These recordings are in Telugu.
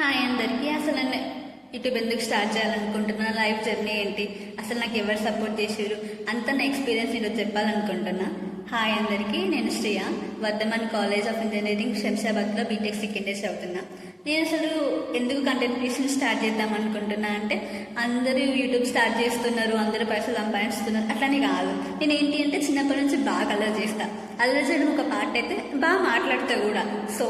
హాయ్ అందరికీ. అసలు నేను యూట్యూబ్ ఎందుకు స్టార్ట్ చేయాలనుకుంటున్నా, లైఫ్ జర్నీ ఏంటి, అసలు నాకు ఎవరు సపోర్ట్ చేసారు అంతా నా ఎక్స్పీరియన్స్ నేను చెప్పాలనుకుంటున్నా. హాయ్ అందరికీ, నేను Shreya, Vardhaman college of engineering శంషాబాద్లో బీటెక్ సెకండ్ ఇయర్ చదువుతున్నా. నేను అసలు ఎందుకు కంటెంట్ క్రియేషన్ స్టార్ట్ చేద్దాం అనుకుంటున్నా అంటే, అందరూ యూట్యూబ్ స్టార్ట్ చేస్తున్నారు, అందరూ పైసలు సంపాదిస్తున్నారు అట్లనే కాదు. నేను ఏంటి అంటే చిన్నప్పటి నుంచి బాగా అల్లరి చేస్తా. అల్లరి చేయడం ఒక పార్ట్ అయితే, బాగా మాట్లాడతా కూడా. సో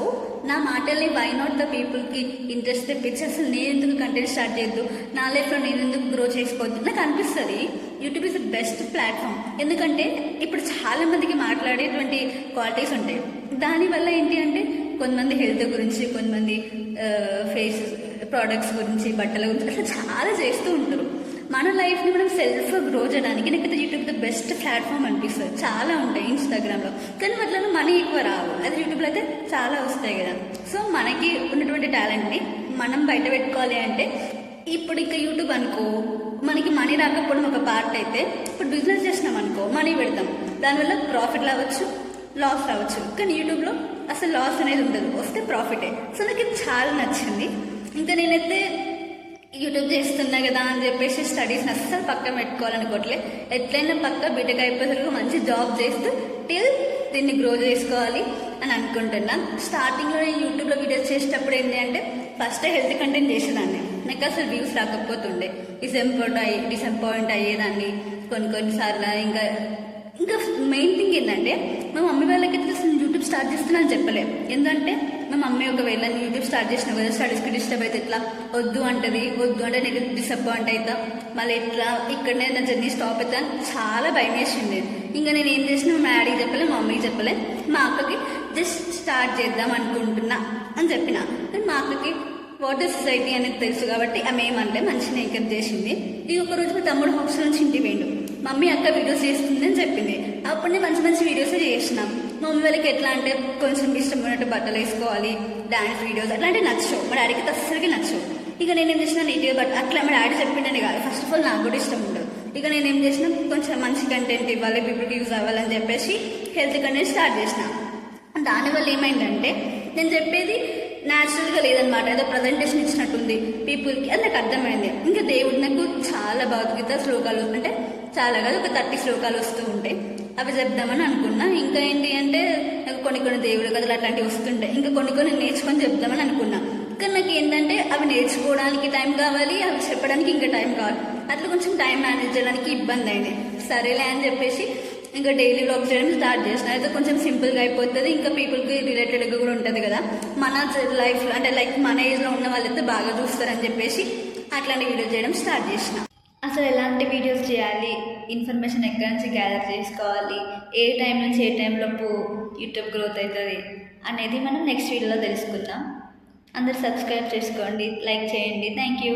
నా మాటల్ని వై నాట్ ద పీపుల్కి ఇంట్రెస్ట్ తెప్పించి అసలు నేను ఎందుకు కంటెంట్ స్టార్ట్ చేయొద్దు, నా లైఫ్లో నేను ఎందుకు గ్రో చేసుకోవద్దు. నాకు అనిపిస్తుంది YouTube is the best platform. ఎందుకంటే ఇప్పుడు చాలా మందికి మాట్లాడేటువంటి క్వాలిటీస్ ఉంటాయి. దానివల్ల ఏంటి అంటే కొంతమంది హెల్త్ గురించి, కొంతమంది ఫేస్ ప్రోడక్ట్స్ గురించి, బట్టల గురించి అట్లా చాలా చేస్తూ ఉంటారు. మన లైఫ్ని మనం సెల్ఫ్ గ్రో చేయడానికి నాకైతే యూట్యూబ్ ద బెస్ట్ ప్లాట్ఫామ్ అనిపిస్తుంది. చాలా ఉంటాయి ఇన్స్టాగ్రామ్లో, కానీ వాటిలో మనీ ఎక్కువ రావు. అదే యూట్యూబ్లో అయితే చాలా వస్తాయి కదా. సో మనకి ఉన్నటువంటి టాలెంట్ని మనం బయట పెట్టుకోవాలి అంటే, ఇప్పుడు ఇంకా యూట్యూబ్ అనుకో మనకి మనీ రాకపోవడం ఒక పార్ట్ అయితే, ఇప్పుడు బిజినెస్ చేసినాం అనుకో మనీ పెడతాం, దానివల్ల ప్రాఫిట్ రావచ్చు, లాస్ రావచ్చు. కానీ యూట్యూబ్లో అసలు లాస్ అనేది ఉండదు, వస్తే ప్రాఫిటే. సో నాకు ఇది చాలా నచ్చింది. ఇంకా నేనైతే యూట్యూబ్ చేస్తున్నా కదా అని చెప్పేసి స్టడీస్ని అస్సలు పక్కన పెట్టుకోవాలనుకోవట్లే. ఎట్లయినా పక్క బీటెక్ అయిపోయేసరికి మంచి జాబ్ చేస్తూ టిల్ దీన్ని గ్రో చేసుకోవాలి అని అనుకుంటున్నాను. స్టార్టింగ్లో నేను యూట్యూబ్లో వీడియోస్ చేసేటప్పుడు ఏంటి అంటే, ఫస్ట్ హెల్త్ కంటెంట్ చేసేదాన్ని. నాకు అసలు వ్యూస్ రాకపోతుండే, డిసప్పాయింట్ అయ్యేదాన్ని కొన్నిసార్లు. ఇంకా మెయిన్ థింగ్ ఏంటంటే, మా మమ్మీ వాళ్ళకి అసలు యూట్యూబ్ స్టార్ట్ చేస్తున్నా అని చెప్పలేదు. ఎందుకంటే మా మమ్మీ ఒకవేళ యూట్యూబ్ స్టార్ట్ చేసిన కదా స్టడీస్కి డిస్టర్బ్ అయితే ఇట్లా వద్దు అంటే నేను డిసప్పాయింట్ అవుతా, మళ్ళీ ఎట్లా ఇక్కడనే నా జర్నీ స్టాప్ అవుతా అని చాలా భయం వేసింది. ఇంకా నేను ఏం చేసినా మా డాడీకి చెప్పలే, మా మమ్మీకి చెప్పలే. మా అక్కకి జస్ట్ స్టార్ట్ చేద్దాం అనుకుంటున్నా అని చెప్పిన. కానీ మా అక్కకి వాటర్ సొసైటీ అనేది తెలుసు కాబట్టి ఆమె ఏమంటే మంచిగా ఎంకరేజ్ చేసింది. ఈ ఒకరోజు మా తమ్ముడు హాస్టల్ నుంచి ఇంటికి పోయిండు. మమ్మీ అక్క వీడియోస్ చేస్తుంది అని చెప్పింది. అప్పుడు నేను మంచి వీడియోసే చేసినాం. మా మమ్మీ వాళ్ళకి ఎట్లా అంటే కొంచెం ఇష్టం ఉన్నట్టు బట్టలు వేసుకోవాలి, డాన్స్ వీడియోస్ అట్లాంటివి నచ్చవు. మా డాడీకి అస్సలకి నచ్చవు. ఇక నేనేం చేసిన నీట్గా బట్ అట్లా మా డాడీ చెప్పిండని కాదు, ఫస్ట్ ఆఫ్ ఆల్ నాకు కూడా ఇష్టం ఉండదు. ఇక నేనేం చేసిన కొంచెం మంచి కంటెంట్ ఇవ్వాలి, పీపుల్కి యూజ్ అవ్వాలని చెప్పేసి హెల్త్ కంటెంట్ స్టార్ట్ చేసిన. దానివల్ల ఏమైందంటే నేను చెప్పేది న్యాచురల్గా లేదనమాట, ఏదో ప్రజెంటేషన్ ఇచ్చినట్టుంది పీపుల్కి, అది నాకు అర్థమైంది. ఇంకా దేవుడు నాకు చాలా భగవద్గీత శ్లోకాలు అంటే చాలా కాదు, ఒక 30 శ్లోకాలు వస్తూ ఉంటాయి, అవి చెప్దామని అనుకున్నా. ఇంకా ఏంటి అంటే నాకు కొన్ని దేవుడు కథలు అట్లాంటివి వస్తుంటాయి, ఇంకా కొన్ని నేర్చుకొని చెప్దామని అనుకున్నా. కానీ నాకు ఏంటంటే అవి నేర్చుకోవడానికి టైం కావాలి, అవి చెప్పడానికి ఇంకా టైం కావాలి. అట్లా కొంచెం టైం మేనేజ్ చేయడానికి ఇబ్బంది అయింది. సరేలే అని చెప్పేసి ఇంకా డైలీ వ్లాగ్ చేయడం స్టార్ట్ చేసిన. అయితే కొంచెం సింపుల్గా అయిపోతుంది, ఇంకా పీపుల్కి రిలేటెడ్గా కూడా ఉంటుంది కదా. మన లైఫ్ అంటే లైక్ మన ఏజ్లో ఉన్న వాళ్ళైతే బాగా చూస్తారని చెప్పేసి అట్లాంటి వీడియోస్ చేయడం స్టార్ట్ చేసిన. అసలు ఎలాంటి వీడియోస్ చేయాలి, ఇన్ఫర్మేషన్ ఎక్కడి నుంచి గ్యాదర్ చేసుకోవాలి, ఏ టైం నుంచి ఏ టైంలోపు యూట్యూబ్ గ్రోత్ అవుతుంది అనేది మనం నెక్స్ట్ వీడియోలో తెలుసుకుందాం. అందరు సబ్స్క్రైబ్ చేసుకోండి, లైక్ చేయండి. Thank you.